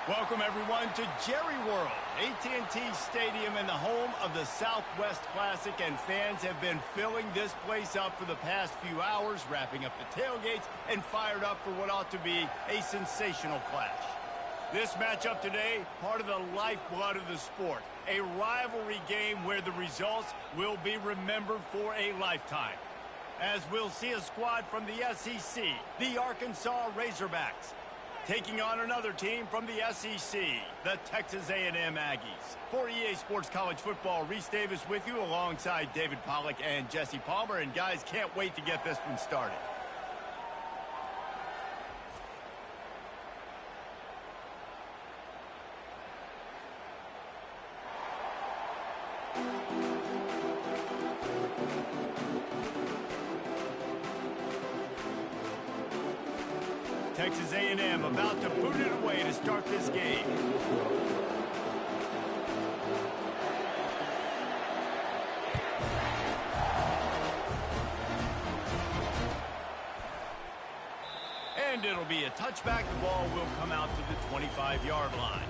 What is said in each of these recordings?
Welcome, everyone, to Jerry World, AT&T Stadium and the home of the Southwest Classic, and fans have been filling this place up for the past few hours, wrapping up the tailgates, and fired up for what ought to be a sensational clash. This matchup today, part of the lifeblood of the sport, a rivalry game where the results will be remembered for a lifetime. As we'll see a squad from the SEC, the Arkansas Razorbacks, taking on another team from the SEC, the Texas A&M Aggies. For EA Sports College Football, Reese Davis with you alongside David Pollack and Jesse Palmer. And guys, can't wait to get this one started. Texas A&M about to boot it away to start this game. And it'll be a touchback. The ball will come out to the 25-yard line.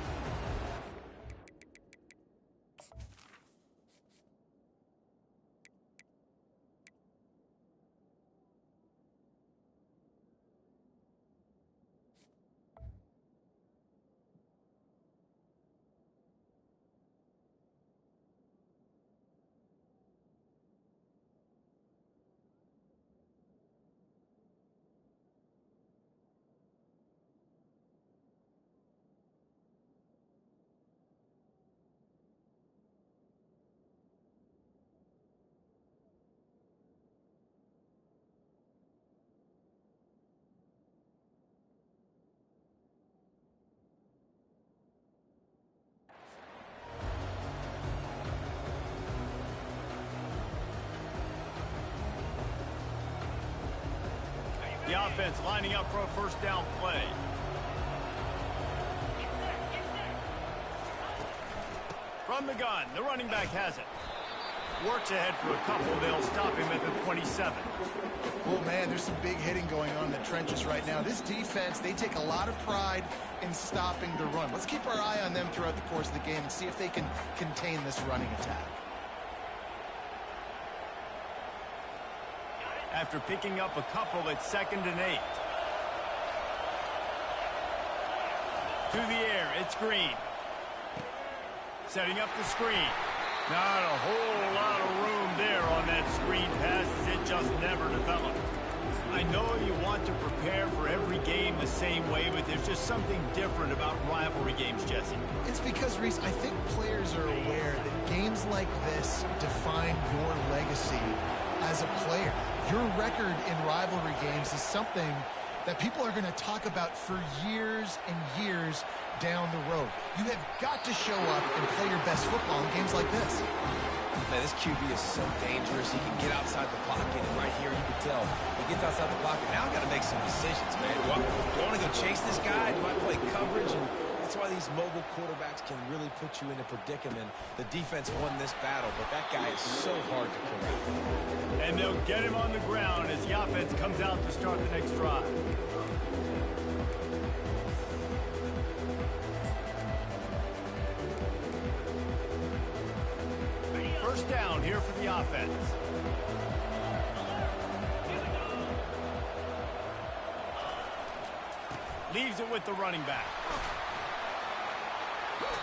The offense lining up for a first down play. From the gun, the running back has it. Works ahead for a couple. They'll stop him at the 27. Oh, man, there's some big hitting going on in the trenches right now. This defense, they take a lot of pride in stopping the run. Let's keep our eye on them throughout the course of the game and see if they can contain this running attack. After picking up a couple at 2nd and 8. To the air, it's Green. Setting up the screen. Not a whole lot of room there on that screen pass, as it just never developed. I know you want to prepare for every game the same way, but there's just something different about rivalry games, Jesse. It's because, Reese, I think players are aware that games like this define your legacy as a player. Your record in rivalry games is something that people are going to talk about for years and years down the road. You have got to show up and play your best football in games like this. Man, this QB is so dangerous. He can get outside the pocket, and right here you can tell he gets outside the pocket. Now I've got to make some decisions, man. Do I want to go chase this guy? Do I play coverage? And that's why these mobile quarterbacks can really put you in a predicament. The defense won this battle, but that guy is so hard to corral. And they'll get him on the ground as the offense comes out to start the next drive. First down here for the offense. Leaves it with the running back.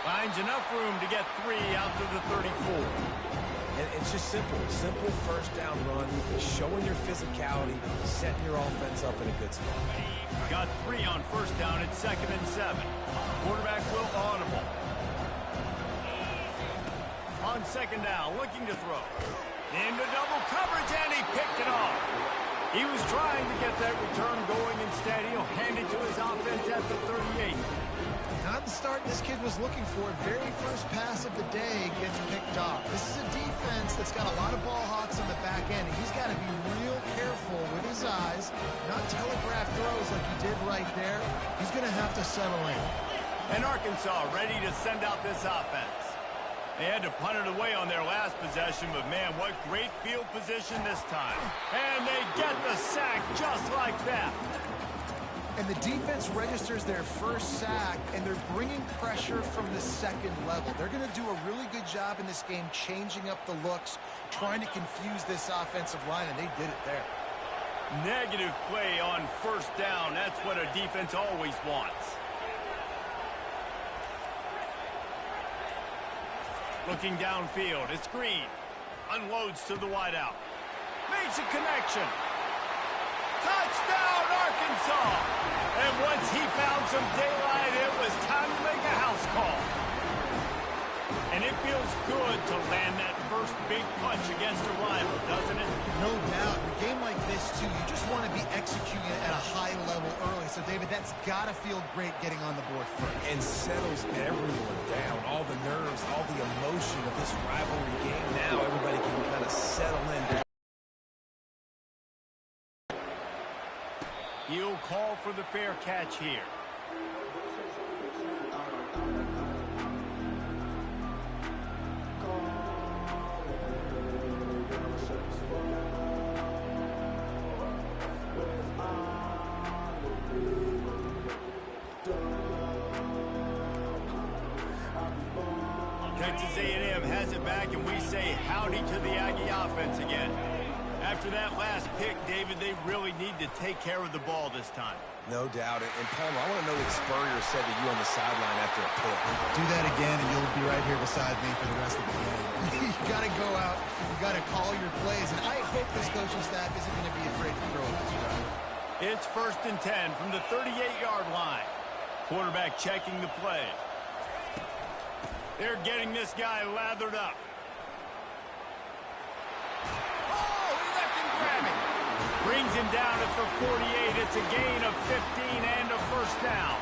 Finds enough room to get 3 out to the 34. And it's just simple. Simple first down run, showing your physicality, setting your offense up in a good spot. Got 3 on first down at 2nd and 7. Quarterback will audible. On 2nd down, looking to throw. Into double coverage, and he picked it off. He was trying to get that return going. Instead, he'll hand it to his offense at the 38. Not the start this kid was looking for. Very first pass of the day gets picked off. This is a defense that's got a lot of ball hawks on the back end. He's got to be real careful with his eyes, not telegraph throws like he did right there. He's going to have to settle in. And Arkansas ready to send out this offense. They had to punt it away on their last possession, but man, what great field position this time. And they get the sack just like that. And the defense registers their first sack, and they're bringing pressure from the second level. They're going to do a really good job in this game changing up the looks, trying to confuse this offensive line, and they did it there. Negative play on first down. That's what a defense always wants. Looking downfield, it's Green. Unloads to the wideout. Makes a connection. Touchdown, Arkansas! And once he found some daylight, it was time to make a house call. And it feels good to land that first big punch against a rival, doesn't it? No doubt. In a game like this, too, you just want to be executing it at a high level early. So, David, that's got to feel great getting on the board first. And settles everyone down. All the nerves, all the emotion of this rivalry game. Now everybody can kind of settle in. He'll call for the fair catch here. Texas A&M has it back, and we say howdy to the Aggie offense again. After that last pick, David, they really need to take care of the ball this time. No doubt. And Palmer, I want to know what Spurrier said to you on the sideline after a pick. Do that again, and you'll be right here beside me for the rest of the game. You got to go out. You got to call your plays. And I hope this coaching staff isn't going to be afraid to throw it this drive. It's 1st and 10 from the 38-yard line. Quarterback checking the play. They're getting this guy lathered up. Brings him down at the 48. It's a gain of 15 and a first down.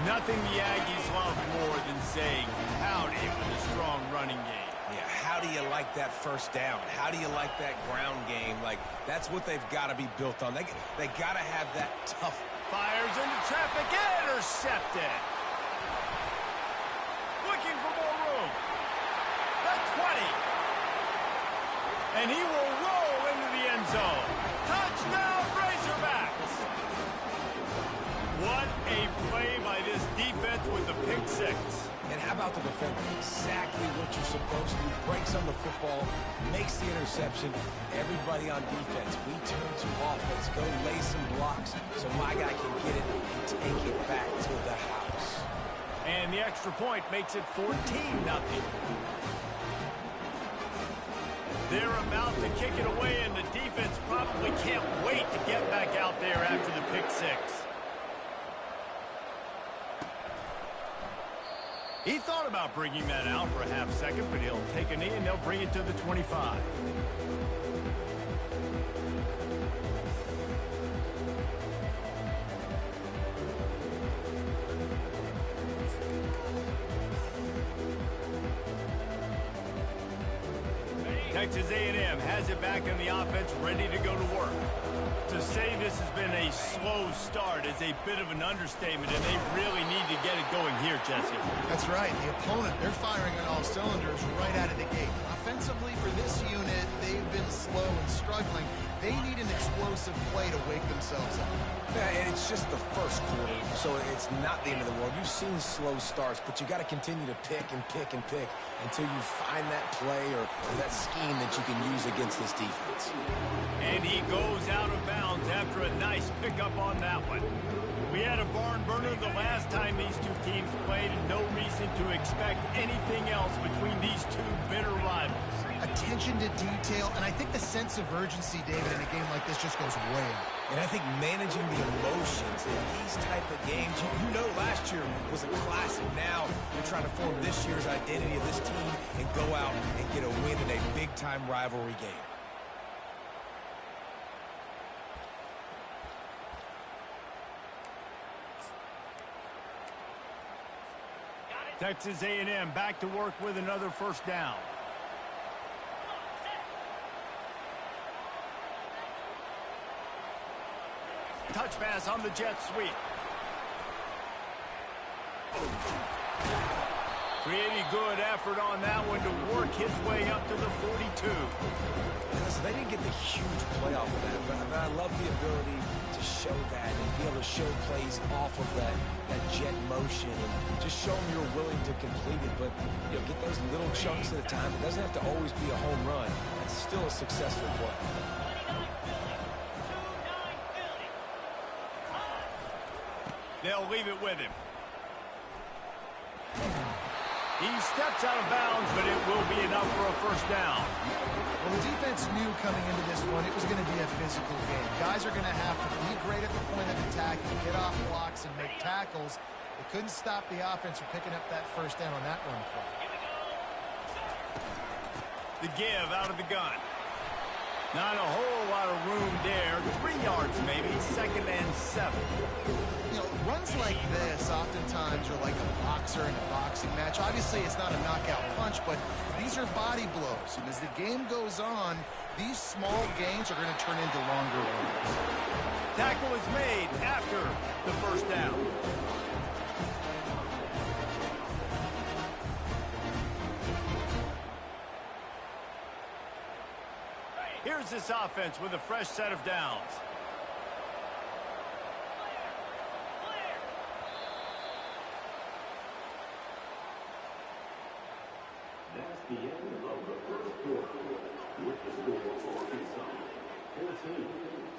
Nothing the Aggies love more than saying howdy with a strong running game. Yeah, how do you like that first down? How do you like that ground game? Like, that's what they've got to be built on. They got to have that tough. Fires into traffic, intercepted. Looking for more room. The 20. And he will roll into the end zone. Touchdown, Razorbacks! What a play by this defense with the pick six. And how about the defender? Exactly what you're supposed to do. Breaks on the football, makes the interception. Everybody on defense, we turn to offense. Go lay some blocks so my guy can get it and take it back to the house. And the extra point makes it 14-0. They're about to kick it away, and the defense probably can't wait to get back out there after the pick six. He thought about bringing that out for a half second, but he'll take a knee, and they'll bring it to the 25. Texas A&M has it back on the offense, ready to go to work. To say this has been a slow start is a bit of an understatement, and they really need to get it going here, Jesse. That's right. The opponent, they're firing on all cylinders right out of the gate. Offensively, for this unit, they've been slow and struggling. They need an explosive play to wake themselves up. Yeah, and it's just the first quarter, so it's not the end of the world. You've seen slow starts, but you got to continue to pick and pick and pick until you find that play or that scheme that you can use against this defense. And he goes out of bounds after a nice pickup on that one. We had a barn burner the last time these two teams played, and no reason to expect anything else between these two bitter rivals. Attention to detail, and I think the sense of urgency, David, in a game like this just goes way up. And I think managing the emotions in these type of games, you know last year was a classic. Now you're trying to form this year's identity of this team and go out and get a win in a big-time rivalry game. Texas A&M back to work with another first down. Touch pass on the jet sweep. Pretty good effort on that one to work his way up to the 42. Listen, they didn't get the huge play off of that, but I love the ability to show that and be able to show plays off of that jet motion and just show them you're willing to complete it. But, you know, get those little chunks at a time. It doesn't have to always be a home run. It's still a successful play. They'll leave it with him. He steps out of bounds, but it will be enough for a first down. Well, the defense knew coming into this one it was going to be a physical game. Guys are going to have to be great at the point of attack and get off blocks and make tackles. They couldn't stop the offense from picking up that first down on that run play. The give out of the gun. Not a whole lot of room there. 3 yards maybe, 2nd and 7. You know, runs like this oftentimes are like a boxer in a boxing match. Obviously, it's not a knockout punch, but these are body blows. And as the game goes on, these small gains are going to turn into longer runs. Tackle is made after the first down. Here's this offense with a fresh set of downs. That's the end of the first quarter. With the score Arkansas 14,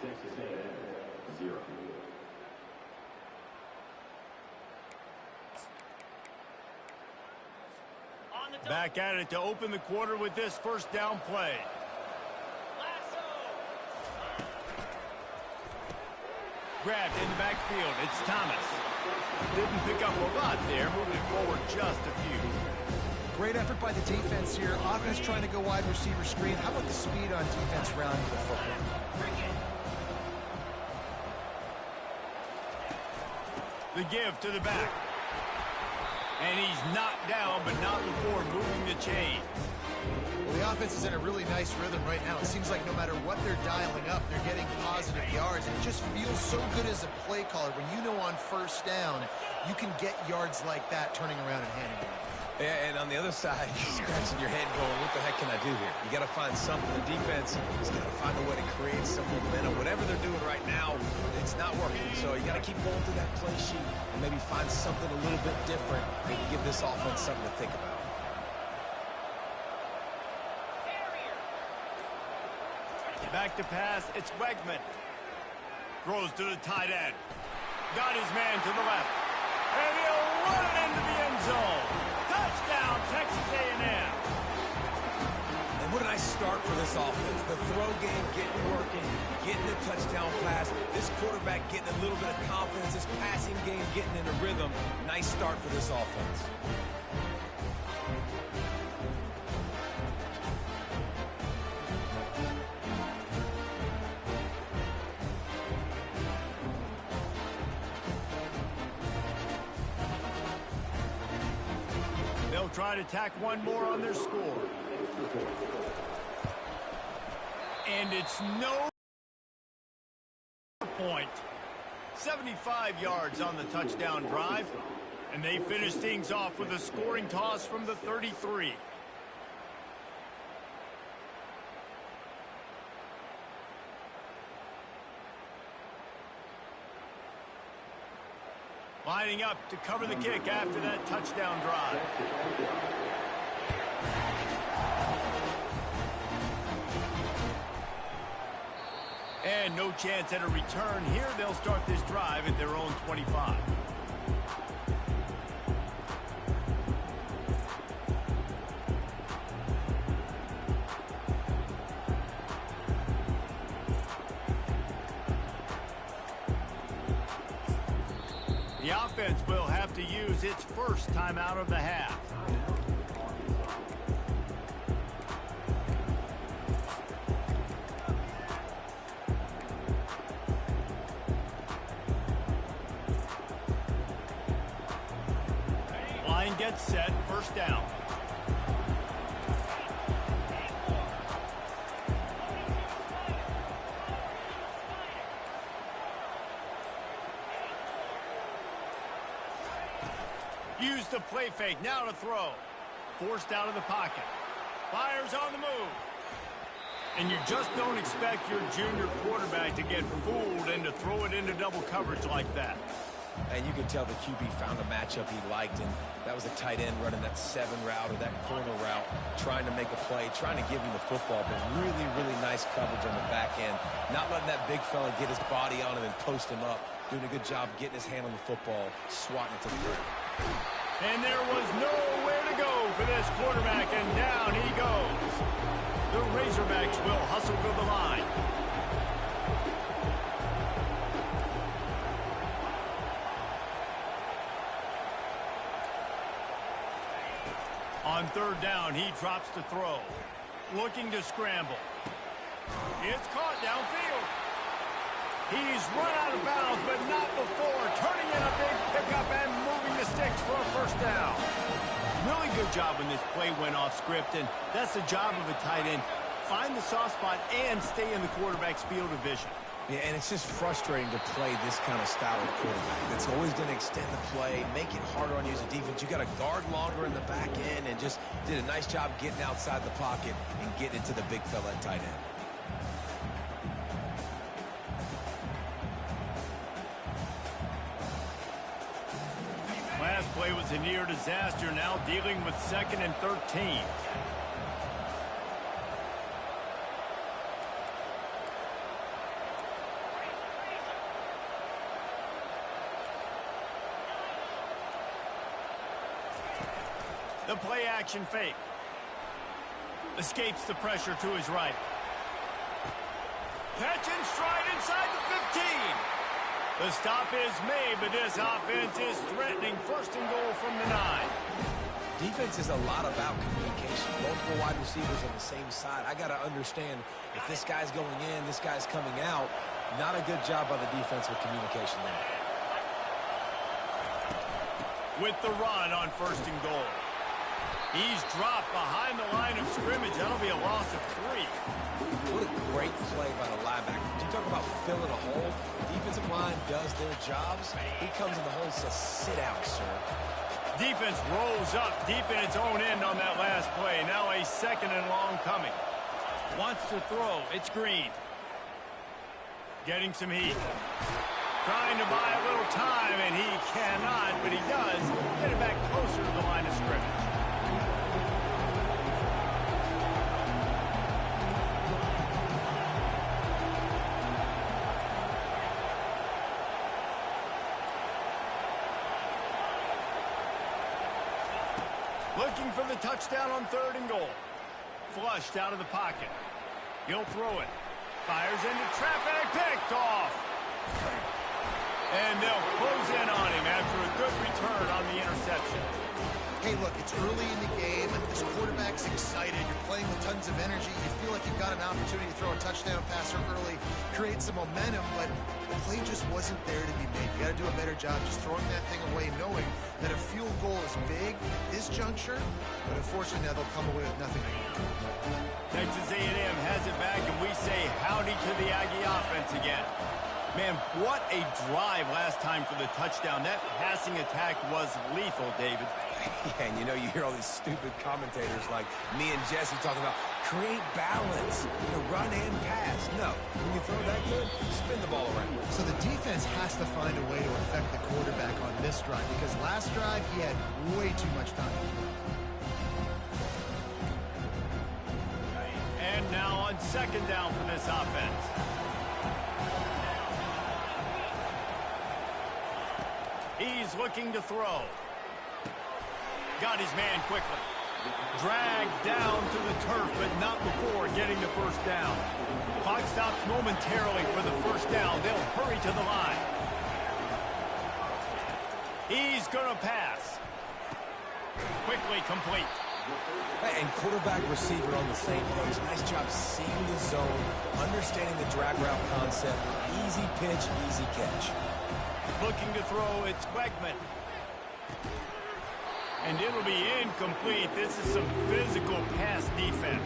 Texas A&M 0. Back at it to open the quarter with this first down play. Grabbed in the backfield. It's Thomas. Didn't pick up a lot there, moving forward just a few. Great effort by the defense here. Offense trying to go wide receiver screen. How about the speed on defense rounding the football? The give to the back. And he's knocked down, but not before moving the chains. Well, the offense is in a really nice rhythm right now. It seems like no matter what they're dialing up, they're getting positive yards. And it just feels so good as a play caller when you know on first down you can get yards like that turning around and handing it off. Yeah, and on the other side, you're scratching your head going, what the heck can I do here? You got to find something. The defense has got to find a way to create some momentum. Whatever they're doing right now, it's not working. So you got to keep going through that play sheet and maybe find something a little bit different and give this offense something to think about. Back to pass, it's Wegman. Throws to the tight end. Got his man to the left. And he'll run it into the end zone. Touchdown, Texas A&M. And what a nice start for this offense. The throw game getting working, getting the touchdown pass. This quarterback getting a little bit of confidence. This passing game getting in a rhythm. Nice start for this offense. They'll try to tack one more on their score. And it's no point. 75 yards on the touchdown drive. And they finish things off with a scoring toss from the 33. Lining up to cover the kick after that touchdown drive. And no chance at a return here. They'll start this drive at their own 25. The offense will have to use its first timeout of the half. Line gets set, first down. Use the play fake, now to throw. Forced out of the pocket. Fires on the move. And you just don't expect your junior quarterback to get fooled and to throw it into double coverage like that. And you can tell the QB found a matchup he liked, and that was a tight end running that 7 route or that corner route, trying to make a play, trying to give him the football, but really, really nice coverage on the back end. Not letting that big fella get his body on him and post him up. Doing a good job getting his hand on the football, swatting it to the ground. And there was nowhere to go for this quarterback, and down he goes. The Razorbacks will hustle to the line. On third down, he drops to throw. Looking to scramble. It's caught downfield. He's run out of bounds, but not before. Turning in a big pickup and moving the sticks for a first down. Really good job when this play went off script, and that's the job of a tight end. Find the soft spot and stay in the quarterback's field of vision. Yeah, and it's just frustrating to play this kind of style of quarterback. That's always going to extend the play, make it harder on you as a defense. You got to guard longer in the back end, and just did a nice job getting outside the pocket and getting it to the big fella at tight end. Last play was a near disaster, now dealing with 2nd and 13. The play action fake. Escapes the pressure to his right. Catch and stride inside the 15. The stop is made, but this offense is threatening 1st and goal from the 9. Defense is a lot about communication. Multiple wide receivers on the same side. I got to understand if this guy's going in, this guy's coming out. Not a good job by the defense with communication there. With the run on 1st and goal. He's dropped behind the line of scrimmage. That'll be a loss of 3. What a great play by the linebacker. You talk about filling a hole. Defensive line does their jobs. He comes in the hole and says, sit out, sir. Defense rolls up deep in its own end on that last play. Now a 2nd and long coming. Wants to throw. It's Green. Getting some heat. Trying to buy a little time, and he cannot, but he does get it back closer to the line of scrimmage. Looking for the touchdown on 3rd and goal. Flushed out of the pocket. He'll throw it. Fires into traffic. Picked off. And they'll close in on him after a good return on the interception. Hey, look, it's early in the game, and this quarterback's excited. You're playing with tons of energy. You feel like you've got an opportunity to throw a touchdown pass early, create some momentum, but the play just wasn't there to be made. You got to do a better job just throwing that thing away, knowing that a field goal is big this juncture, but unfortunately now they'll come away with nothing. Texas A&M has it back, and we say howdy to the Aggie offense again. Man, what a drive last time for the touchdown. That passing attack was lethal, David. Yeah, and you know, you hear all these stupid commentators like me and Jesse talking about create balance, run and pass. No, when you throw that good, spin the ball around. So the defense has to find a way to affect the quarterback on this drive, because last drive he had way too much time. And now on 2nd down for this offense. He's looking to throw. Got his man quickly. Dragged down to the turf, but not before getting the 1st down. Clock stops momentarily for the 1st down. They'll hurry to the line. He's going to pass. Quickly complete. Hey, and quarterback receiver on the same page. Nice job seeing the zone, understanding the drag route concept. Easy pitch, easy catch. Looking to throw, it's Wegman. And it'll be incomplete. This is some physical pass defense.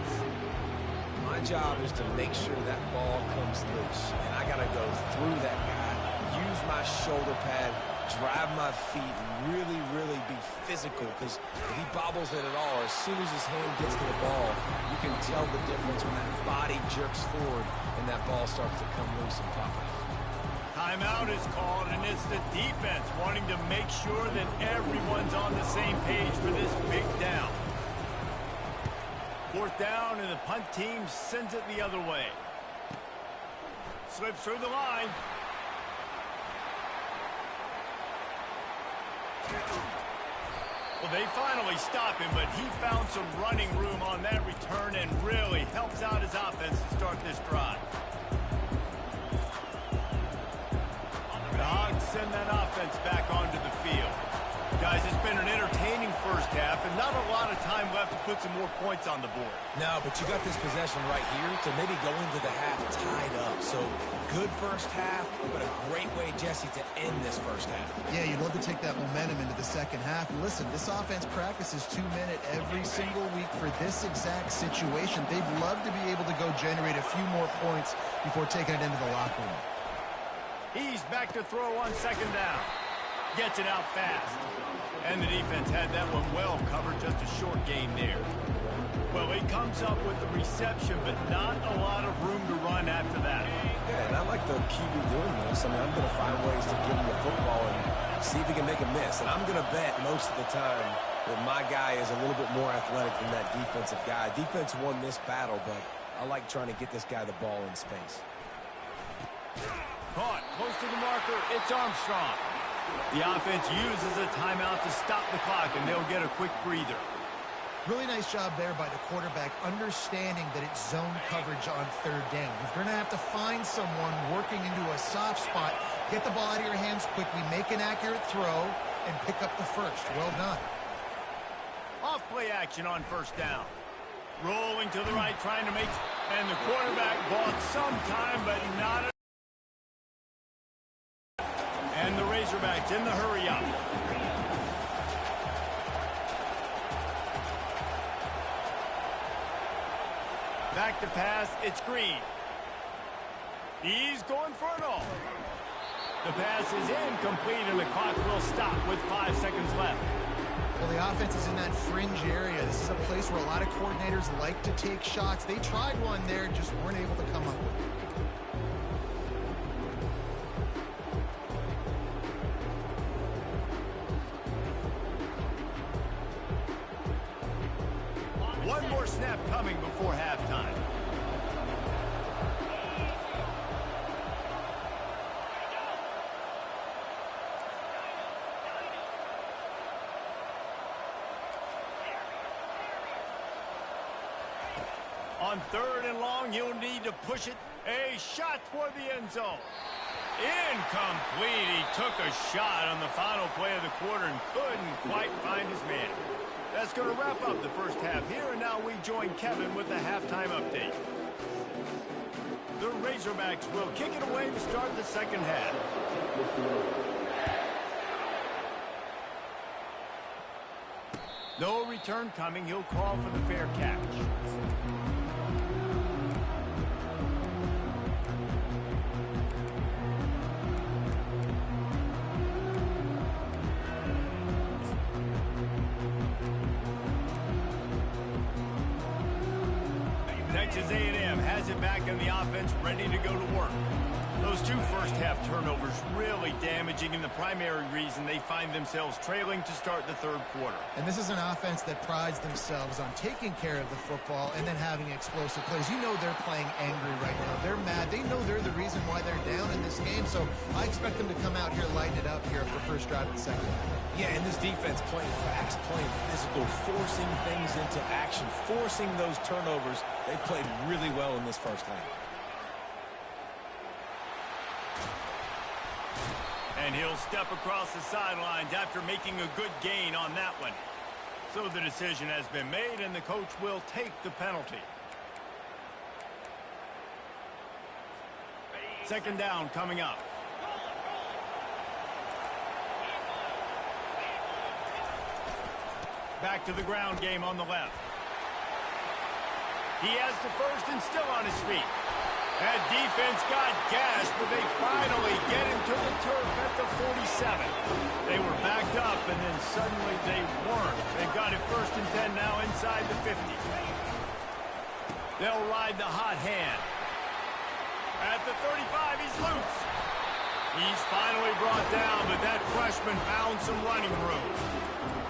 My job is to make sure that ball comes loose. And I got to go through that guy, use my shoulder pad, drive my feet, really, really be physical, because if he bobbles it at all, as soon as his hand gets to the ball, you can tell the difference when that body jerks forward and that ball starts to come loose and pop out. Timeout is called, and it's the defense wanting to make sure that everyone's on the same page for this big down. Fourth down, and the punt team sends it the other way. Slips through the line. Well, they finally stop him, but he found some running room on that return and really helps out his offense to start this drive. The Hogs send that offense back onto the field. Guys, it's been an entertaining first half and not a lot of time left to put some more points on the board. No, but you got this possession right here to maybe go into the half tied up. So good first half, but a great way, Jesse, to end this first half. Yeah, you'd love to take that momentum into the second half. Listen, this offense practices 2-minute every single week for this exact situation. They'd love to be able to go generate a few more points before taking it into the locker room. He's back to throw on second down. Gets it out fast. And the defense had that one well covered, just a short gain there. Well, he comes up with the reception, but not a lot of room to run after that. Yeah, and I like the QB doing this. I mean, I'm going to find ways to give him the football and see if he can make a miss. And I'm going to bet most of the time that my guy is a little bit more athletic than that defensive guy. Defense won this battle, but I like trying to get this guy the ball in space. Caught close to the marker. It's Armstrong. The offense uses a timeout to stop the clock, and they'll get a quick breather. Really nice job there by the quarterback, understanding that it's zone coverage on third down. You're going to have to find someone working into a soft spot, get the ball out of your hands quickly, make an accurate throw, and pick up the first. Well done. Off play action on first down. Rolling to the right, trying to make, and the quarterback bought some time, but not enough. And the Razorbacks in the hurry-up. Back to pass, it's Green. He's going for it all. The pass is incomplete, and the clock will stop with 5 seconds left. Well, the offense is in that fringe area. This is a place where a lot of coordinators like to take shots. They tried one there, just weren't able to come up with it. One more snap coming before halftime. On third and long, you'll need to push it. A shot toward the end zone. Incomplete. He took a shot on the final play of the quarter and couldn't quite find his man. That's going to wrap up the first half here, and now we join Kevin with the halftime update. The Razorbacks will kick it away to start the second half. No return coming. He'll call for the fair catch. Texas A&M has it back in the offense, ready to go to work. Those two first-half turnovers really damaging, and the primary reason they find themselves trailing to start the third quarter. And this is an offense that prides themselves on taking care of the football and then having explosive plays. You know they're playing angry right now. They're mad. They know they're the reason why they're down in this game, so I expect them to come out here, lighten it up here for first drive of the second half. Yeah, and this defense playing fast, playing physical, forcing things into action, forcing those turnovers. They played really well in this first half. And he'll step across the sidelines after making a good gain on that one. So the decision has been made, and the coach will take the penalty. Second down coming up. Back to the ground game on the left. He has the first and still on his feet. That defense got gashed, but they finally get him to the turf at the 47. suddenly they weren't. They've got it 1st and 10 now inside the 50. They'll ride the hot hand. At the 35, he's loose. He's finally brought down, but that freshman found some running room.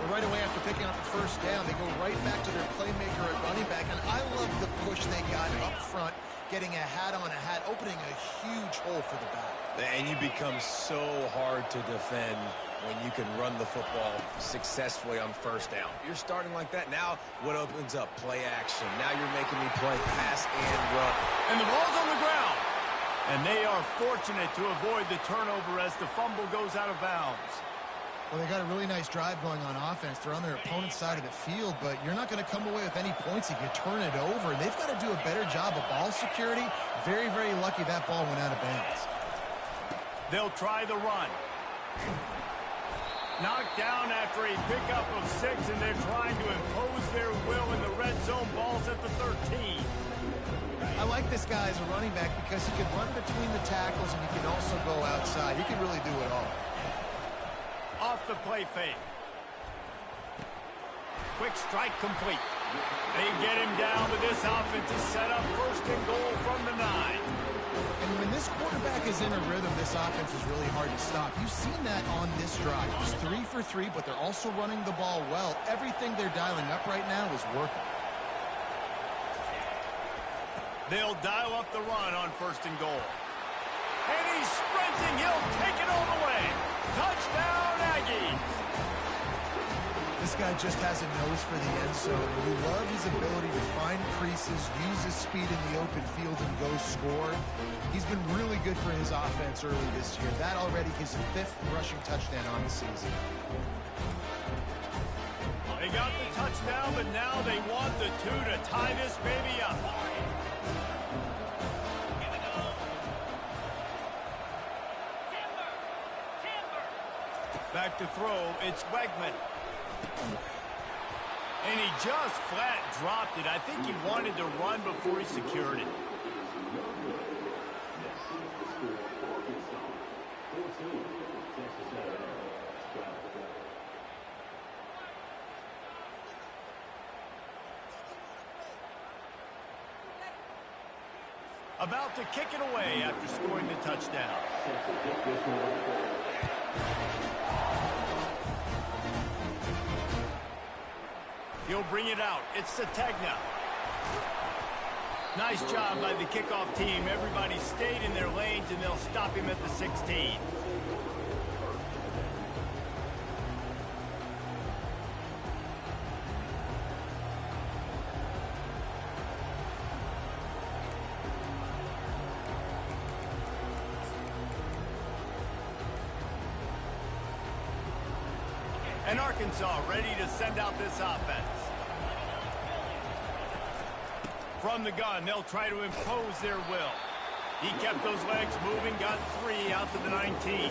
Right away after picking up the 1st down, they go right back to their playmaker at running back, and I love the push they got up front, getting a hat on a hat, opening a huge hole for the back. And you become so hard to defend when you can run the football successfully on 1st down. You're starting like that. Now what opens up? Play action. Now you're making me play pass and run. And the ball's on the ground. And they are fortunate to avoid the turnover as the fumble goes out of bounds. Well, they got a really nice drive going on offense. They're on their opponent's side of the field, but you're not going to come away with any points if you turn it over. And they've got to do a better job of ball security. Very, very lucky that ball went out of bounds. They'll try the run. Knocked down after a pickup of 6, and they're trying to impose their will in the red zone. Ball's at the 13. I like this guy as a running back because he can run between the tackles and he can also go outside. He can really do it all. Off the play fake. Quick strike complete. They get him down, but this offense is set up 1st and goal from the 9. And when this quarterback is in a rhythm, this offense is really hard to stop. You've seen that on this drive. It's 3 for 3, but they're also running the ball well. Everything they're dialing up right now is working. They'll dial up the run on 1st and goal. And he's sprinting. He'll take it all the way. Touchdown, Aggies. This guy just has a nose for the end zone. We love his ability to find creases, use his speed in the open field, and go score. He's been really good for his offense early this year. That already his 5th rushing touchdown on the season. They got the touchdown, but now they want the 2 to tie this baby up. Back to throw, it's Wegman. And he just flat dropped it. I think he wanted to run before he secured it. About to kick it away after scoring the touchdown. He'll bring it out. It's Sategna. Nice job by the kickoff team. Everybody stayed in their lanes, and they'll stop him at the 16. And Arkansas ready to send out this offense. From the gun, they'll try to impose their will. He kept those legs moving, got 3 out to the 19.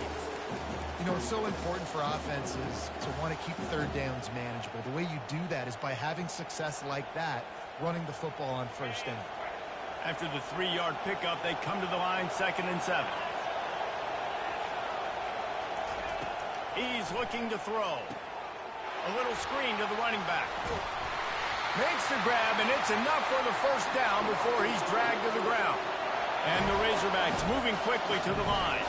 You know, it's so important for offenses to want to keep 3rd downs manageable. The way you do that is by having success like that, running the football on 1st down. After the 3-yard pickup, they come to the line 2nd and 7. He's looking to throw. A little screen to the running back. Makes the grab, and it's enough for the 1st down before he's dragged to the ground. And the Razorbacks moving quickly to the line.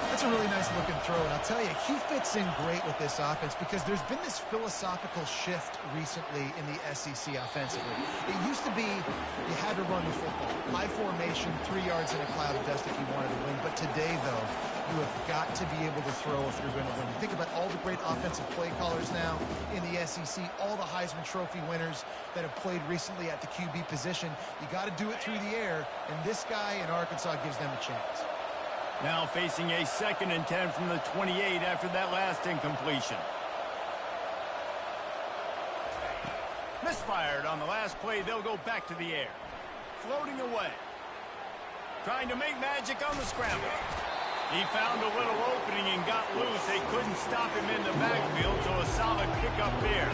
That's a really nice looking throw, and I'll tell you, he fits in great with this offense because there's been this philosophical shift recently in the SEC offensively. It used to be you had to run the football. High formation, 3 yards in a cloud of dust if you wanted to win. But today, though, you have got to be able to throw if you're going to win. You think about all the great offensive play callers now in the SEC, all the Heisman Trophy winners that have played recently at the QB position. You got to do it through the air, and this guy in Arkansas gives them a chance. Now facing a 2nd and 10 from the 28 after that last incompletion. Misfired on the last play. They'll go back to the air. Floating away. Trying to make magic on the scramble. He found a little opening and got loose. They couldn't stop him in the backfield, so a solid pickup there.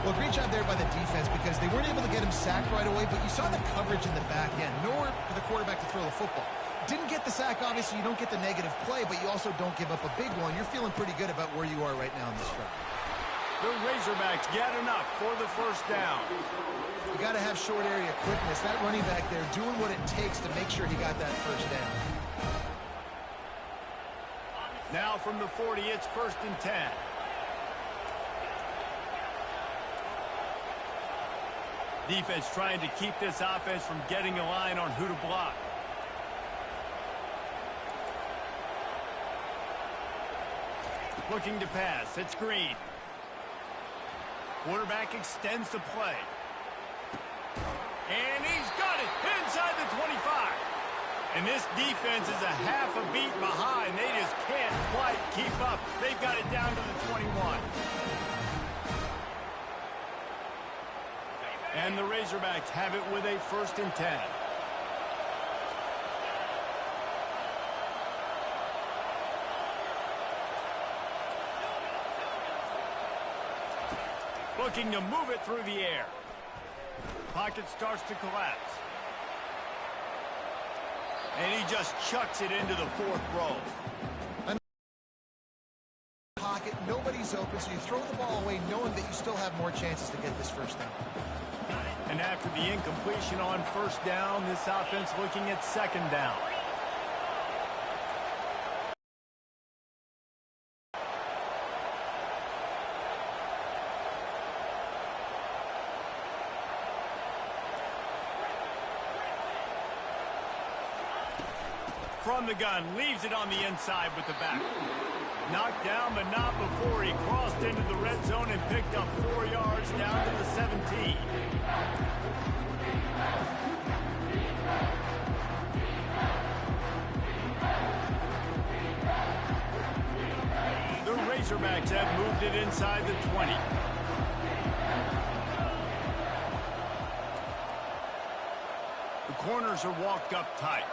Well, great job there by the defense because they weren't able to get him sacked right away, but you saw the coverage in the back end. Nowhere for the quarterback to throw the football. Didn't get the sack, obviously. You don't get the negative play, but you also don't give up a big one. You're feeling pretty good about where you are right now in this drive. The Razorbacks get enough for the first down. You got to have short area quickness. That running back there doing what it takes to make sure he got that first down. Now from the 40, it's 1st and 10. Defense trying to keep this offense from getting a line on who to block. Looking to pass. It's Green. Quarterback extends the play. And he's got it inside the 25. And this defense is a half a beat behind. They just can't quite keep up. They've got it down to the 21. And the Razorbacks have it with a 1st and 10. Looking to move it through the air. Pocket starts to collapse. And he just chucks it into the 4th row. Pocket, nobody's open, so you throw the ball away knowing that you still have more chances to get this first down. And after the incompletion on 1st down, this offense looking at 2nd down. From the gun, leaves it on the inside with the back. Knocked down, but not before he crossed into the red zone and picked up 4 yards down to the 17. The Razorbacks have moved it inside the 20. The corners are walked up tight.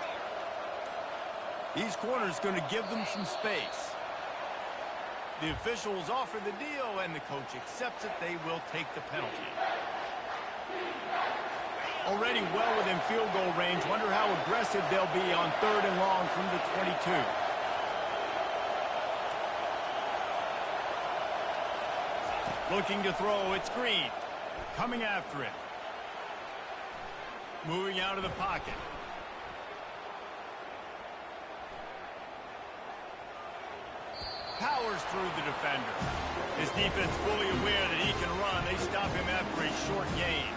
These corners going to give them some space. The officials offer the deal, and the coach accepts it. They will take the penalty. Already well within field goal range. Wonder how aggressive they'll be on 3rd and long from the 22. Looking to throw, it's Green. Coming after it. Moving out of the pocket. Powers through the defender. His defense fully aware that he can run. They stop him after a short gain.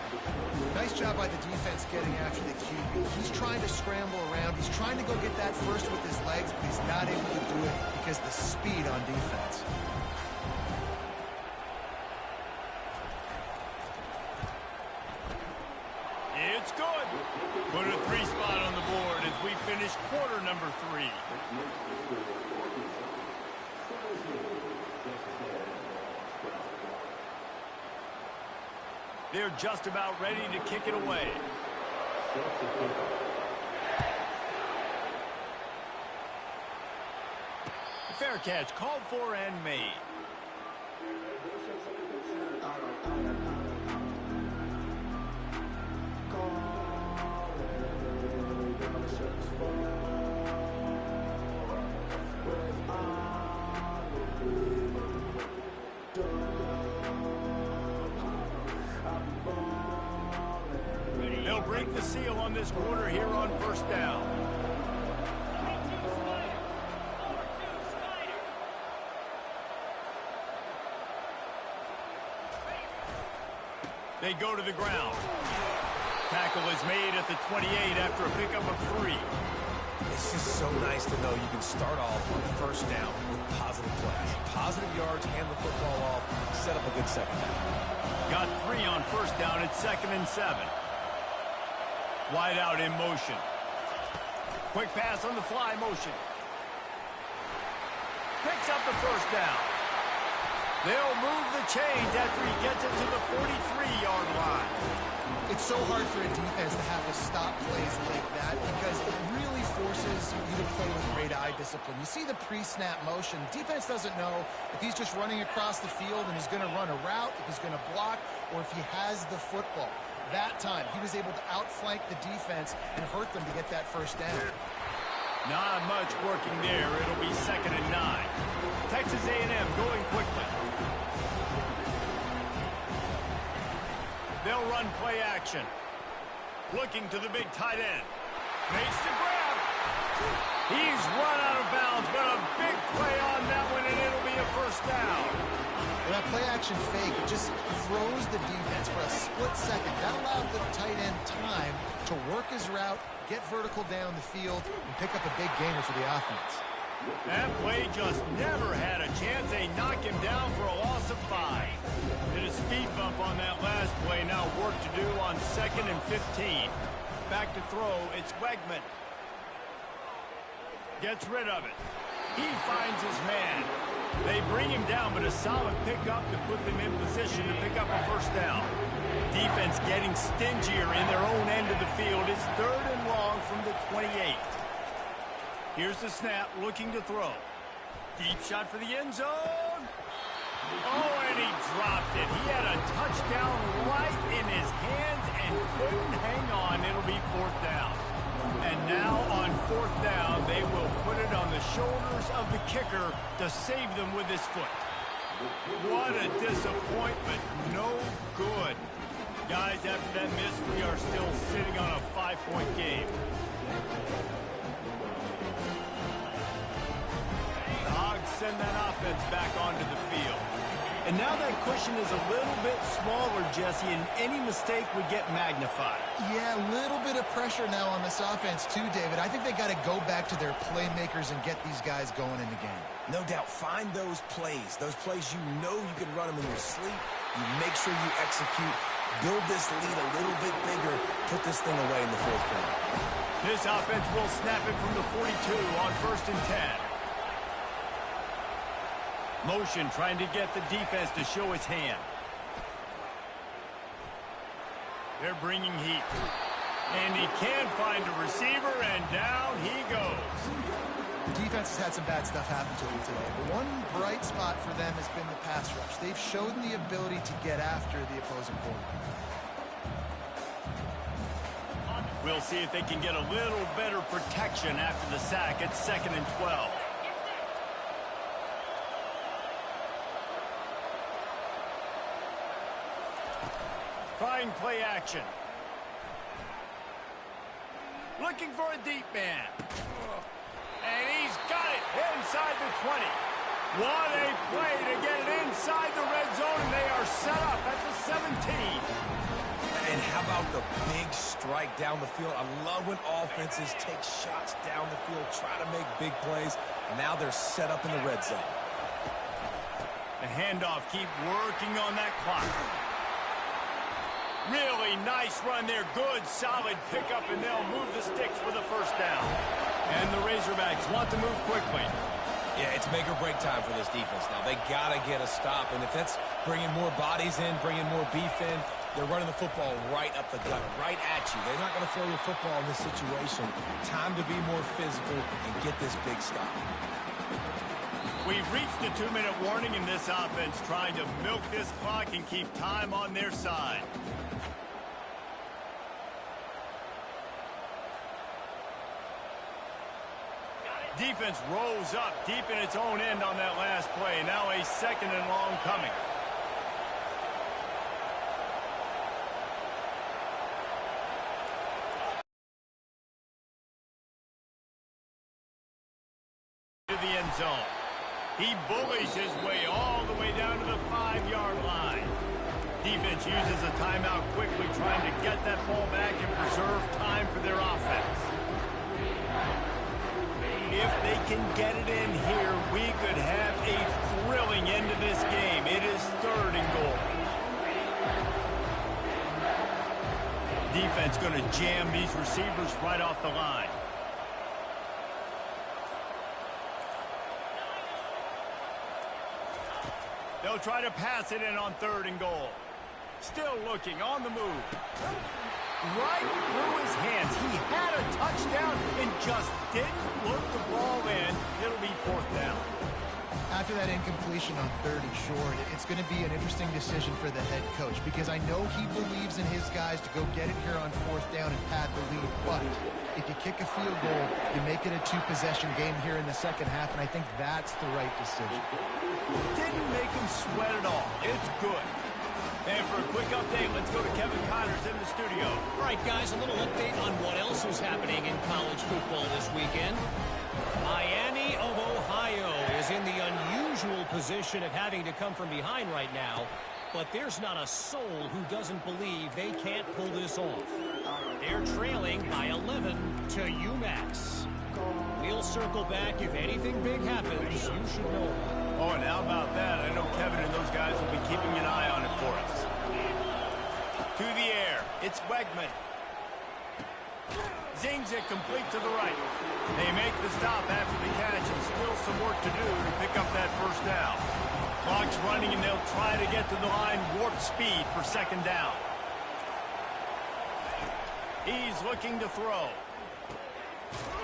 Nice job by the defense getting after the QB. He's trying to scramble around. He's trying to go get that first with his legs, but he's not able to do it because of the speed on defense. It's good. Put a 3 spot on the board as we finish quarter number 3. They're just about ready to kick it away. Fair catch called for and made. They'll break the seal on this quarter here on 1st down. They go to the ground. Tackle is made at the 28 after a pickup of 3. It's just so nice to know you can start off on 1st down with positive plays. Positive yards, hand the football off, set up a good 2nd down. Got 3 on 1st down at 2nd and 7. Wide out in motion. Quick pass on the fly motion. Picks up the 1st down. They'll move the chains after he gets it to the 43-yard line. It's so hard for a defense to have to stop plays like that because it really forces you to play with great eye discipline. You see the pre-snap motion. Defense doesn't know if he's just running across the field and he's going to run a route, if he's going to block, or if he has the football. That time, he was able to outflank the defense and hurt them to get that 1st down. Not much working there. It'll be 2nd and 9. Texas A&M going quickly. play action. Looking to the big tight end. Makes the grab. He's run out of bounds, but a big play on that one, and it'll be a first down. Well, that play action fake just throws the defense for a split second. That allowed the tight end time to work his route, get vertical down the field, and pick up a big gainer for the offense. That play just never had a chance. They knock him down for a loss of 5. Did a speed bump on that last play. Now work to do on 2nd and 15. Back to throw. It's Wegman. Gets rid of it. He finds his man. They bring him down, but a solid pickup to put them in position to pick up a first down. Defense getting stingier in their own end of the field. It's 3rd and long from the 28. Here's the snap, looking to throw. Deep shot for the end zone. Oh, and he dropped it. He had a touchdown right in his hands and couldn't hang on. It'll be 4th down. And now on 4th down, they will put it on the shoulders of the kicker to save them with his foot. What a disappointment. No good. Guys, after that miss, we are still sitting on a 5-point game. The Hogs send that offense back onto the field. And now that cushion is a little bit smaller, Jesse, and any mistake would get magnified. Yeah, a little bit of pressure now on this offense too, David. I think they got to go back to their playmakers and get these guys going in the game. No doubt. Find those plays you know you can run them in your sleep. You make sure you execute. Build this lead a little bit bigger. Put this thing away in the 4th quarter. This offense will snap it from the 42 on 1st and 10. Motion trying to get the defense to show his hand. They're bringing heat. And he can find a receiver, and down he goes. The defense has had some bad stuff happen to them today. But one bright spot for them has been the pass rush. They've shown the ability to get after the opposing quarterback. We'll see if they can get a little better protection after the sack at 2nd and 12. Trying play action. Looking for a deep man. And he's got it inside the 20. What a play to get it inside the red zone, and they are set up at the 17. And how about the big strike down the field? I love when offenses take shots down the field, try to make big plays. Now they're set up in the red zone. The handoff, keep working on that clock. Really nice run there. Good, solid pickup, and they'll move the sticks for the first down. And the Razorbacks want to move quickly. Yeah, it's make or break time for this defense now. They got to get a stop, and if that's bringing more bodies in, bringing more beef in, they're running the football right up the gut, right at you. They're not going to throw your football in this situation. Time to be more physical and get this big stop. We've reached the 2-minute warning in this offense, trying to milk this clock and keep time on their side. Defense rolls up deep in its own end on that last play. Now a 2nd and long coming. To the end zone. He bullies his way all the way down to the 5-yard line. Defense uses a timeout quickly, trying to get that ball back and preserve time for their offense. If they can get it in here, we could have a thrilling end to this game. It is 3rd and goal. Defense going to jam these receivers right off the line. They'll try to pass it in on 3rd and goal. Still looking on the move. Right through his hands. He had a touchdown and just didn't look the ball in. It'll be 4th down. After that incompletion on 3rd and short, it's going to be an interesting decision for the head coach, because I know he believes in his guys to go get it here on 4th down and pad the lead. But if you kick a field goal, you make it a 2-possession game here in the second half, and I think that's the right decision. Didn't make him sweat at all. It's good. And for a quick update, let's go to Kevin Connors in the studio. All right, guys, a little update on what else is happening in college football this weekend. Miami of Ohio is in the unusual position of having to come from behind right now, but there's not a soul who doesn't believe they can't pull this off. They're trailing by 11 to UMass. We'll circle back. If anything big happens, you should know. Oh, and how about that? I know Kevin and those guys will be keeping an eye on it for us. To the air. It's Wegman. Zings it complete to the right. They make the stop after the catch, and still some work to do to pick up that first down. Clock's running, and they'll try to get to the line warp speed for second down. He's looking to throw.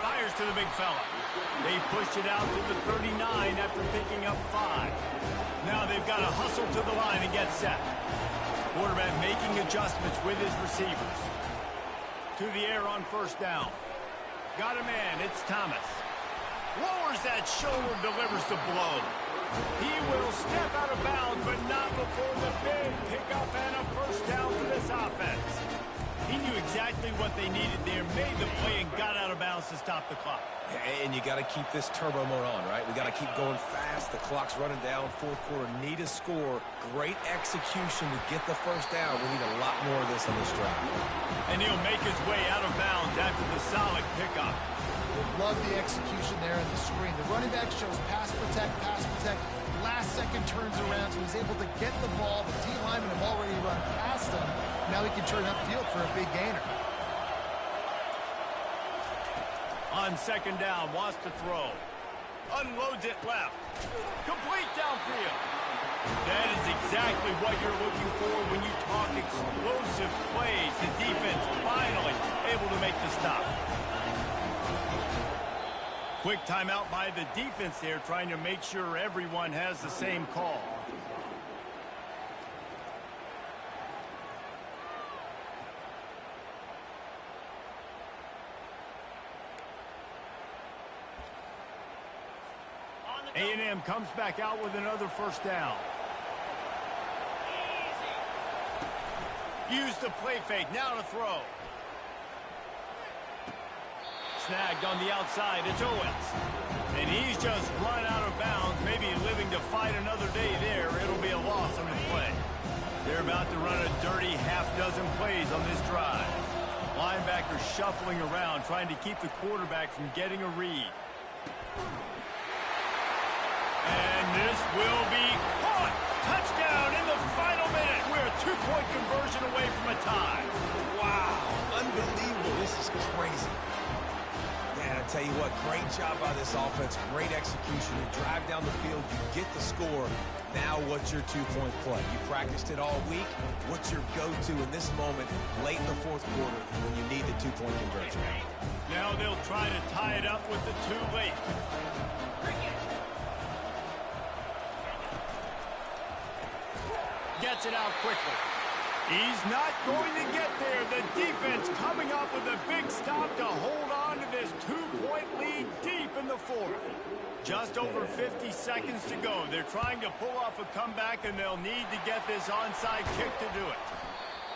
Fires to the big fella. They push it out to the 39 after picking up 5. Now they've got to hustle to the line and get set. Quarterback making adjustments with his receivers. To the air on first down. Got a man. It's Thomas. Lowers that shoulder, delivers the blow. He will step out of bounds, but not before the big pickup and a first down for this offense. He knew exactly what they needed there, made the play, and got out of bounds to stop the clock. And you got to keep this turbo mode on, right? We got to keep going fast. The clock's running down. Fourth quarter, need a score. Great execution to get the first down. We need a lot more of this on this drive. And he'll make his way out of bounds after the solid pickup. Love the execution there on the screen. The running back shows pass protect. Last second turns around, so he's able to get the ball. The D linemen have already run past him. Now he can turn upfield for a big gainer. On second down, wants to throw. Unloads it left. Complete downfield. That is exactly what you're looking for when you talk explosive plays. The defense finally able to make the stop. Quick timeout by the defense there, trying to make sure everyone has the same call. A&M comes back out with another first down. Use the play fake, now to throw. Snagged on the outside, it's Owens. And he's just run out of bounds, maybe living to fight another day there. It'll be a loss on the play. They're about to run a dirty half-dozen plays on this drive. Linebackers shuffling around, trying to keep the quarterback from getting a read. And this will be caught. Touchdown in the final minute. We're a two-point conversion away from a tie. Wow, unbelievable. This is crazy. Man, I tell you what, great job by this offense. Great execution. You drive down the field, you get the score. Now what's your two-point play? You practiced it all week. What's your go-to in this moment late in the fourth quarter when you need the two-point conversion? Now they'll try to tie it up with the two late. Gets it out quickly. He's not going to get there. The defense coming up with a big stop to hold on to this two-point lead deep in the fourth. Just over 50 seconds to go. They're trying to pull off a comeback, and they'll need to get this onside kick to do it.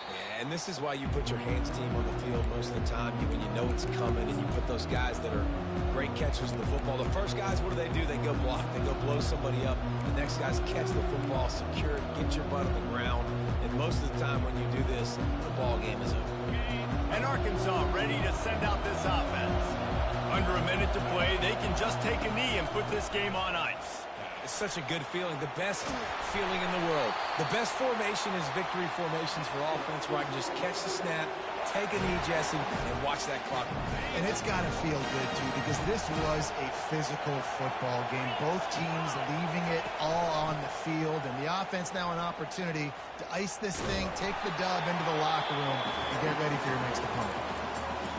Yeah, and this is why you put your hands team on the field most of the time when you know it's coming, and you put those guys that are great catchers in the football. The first guys, what do? They go block. They go blow somebody up. The next guys catch the football, secure it, get your butt on the ground. And most of the time when you do this, the ball game is over. And Arkansas ready to send out this offense. Under a minute to play, they can just take a knee and put this game on ice. It's such a good feeling, the best feeling in the world. The best formation is victory formations for offense, where I can just catch the snap, take a knee, Jesse, and watch that clock. And it's got to feel good, too, because this was a physical football game. Both teams leaving it all on the field, and the offense now an opportunity to ice this thing, take the dub into the locker room, and get ready for your next opponent.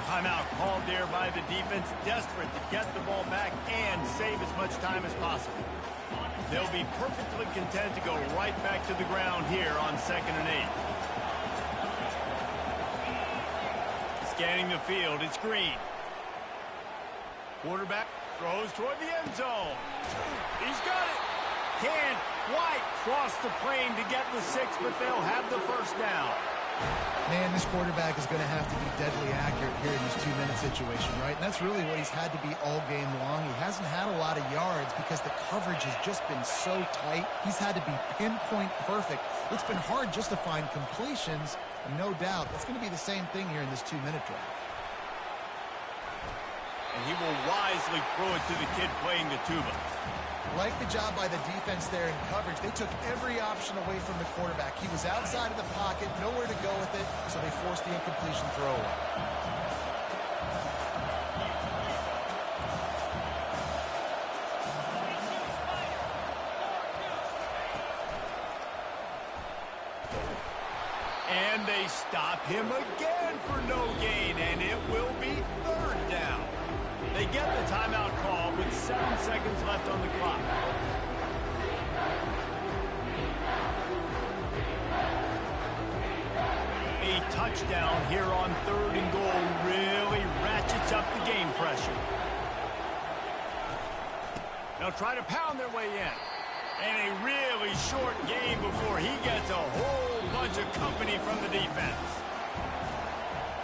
Timeout called there by the defense, desperate to get the ball back and save as much time as possible. They'll be perfectly content to go right back to the ground here on 2nd and 8. Scanning the field, it's Green. Quarterback throws toward the end zone. He's got it. Can't quite cross the plane to get the 6, but they'll have the first down. Man, this quarterback is going to have to be deadly accurate here in this 2-minute situation, right? And that's really what he's had to be all game long. He hasn't had a lot of yards because the coverage has just been so tight. He's had to be pinpoint perfect. It's been hard just to find completions, and no doubt that's going to be the same thing here in this 2-minute drive. And he will wisely throw it to the kid playing the tuba. Like the job by the defense there in coverage. They took every option away from the quarterback. He was outside of the pocket, nowhere to go with it, so they forced the incompletion throw away. And they stop him again for no gain, and it will be 3rd down. They get the timeout call with 7 seconds left on the clock. A touchdown here on 3rd and goal really ratchets up the game pressure. They'll try to pound their way in. And a really short game before he gets a whole bunch of company from the defense.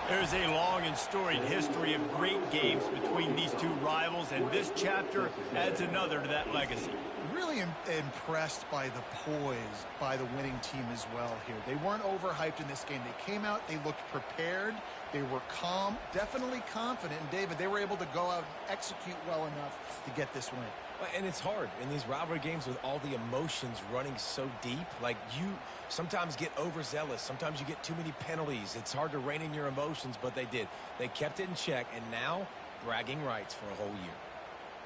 There's a long and storied history of great games between these two rivals, and this chapter adds another to that legacy. Really impressed by the poise by the winning team as well here. They weren't overhyped in this game. They came out, they looked prepared, they were calm, definitely confident. And David, they were able to go out and execute well enough to get this win. And it's hard in these rivalry games with all the emotions running so deep. Like, you sometimes get overzealous. Sometimes you get too many penalties. It's hard to rein in your emotions, but they did. They kept it in check, and now bragging rights for a whole year.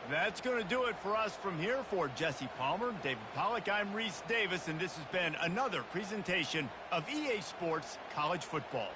That's going to do it for us from here. For Jesse Palmer, David Pollack, I'm Reese Davis, and this has been another presentation of EA Sports College Football.